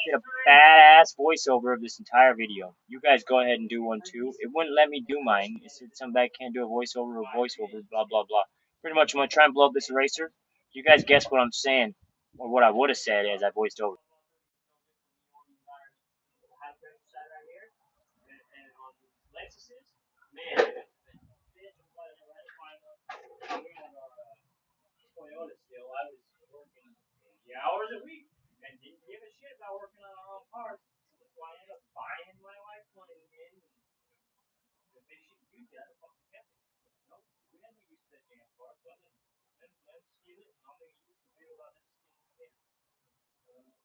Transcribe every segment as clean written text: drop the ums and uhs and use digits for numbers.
did a badass voiceover of this entire video. You guys go ahead and do one too. It wouldn't let me do mine. It said somebody can't do a voiceover, blah blah blah. Pretty much, I'm gonna try and blow up this eraser. You guys guess what I'm saying, or what I would have said as I voiced over. Hours a week and didn't give a shit about working on our own cars. That's why I ended up buying my wife one in the big shit you got a fucking kept it. Nope, we never used that damn car, but let's steal it and I'll make you feel about this stealing it.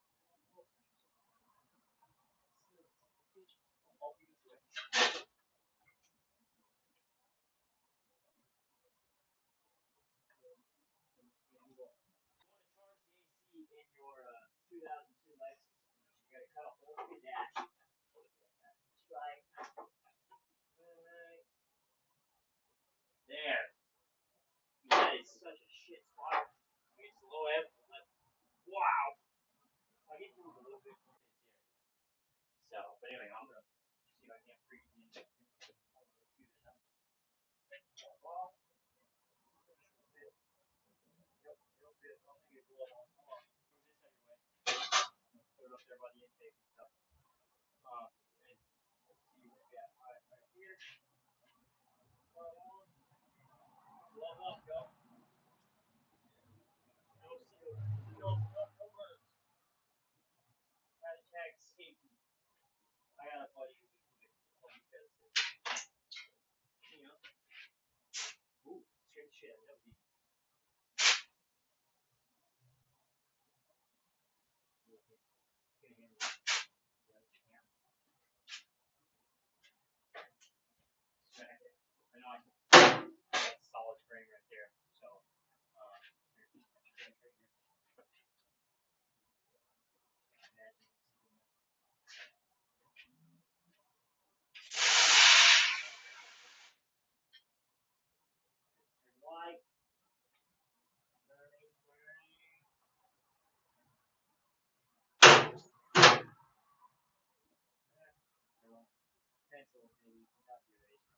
In your 2002 Lexus, you gotta cut a hole in the dash. Right. There. That is such a shit spot. It's low end. Like, wow. I get to move a little bit more here. So, but anyway, I'm gonna see if I can't freeze the inject. Put it up there by the intake and stuff. And let's see what we got. Right here. Glove up, go. No words. Hashtag safety. I got a buddy who because, you know, ooh, scared the shit out of me. I know I can. That's solid frame right there. So, why? Pencil, maybe copy erase.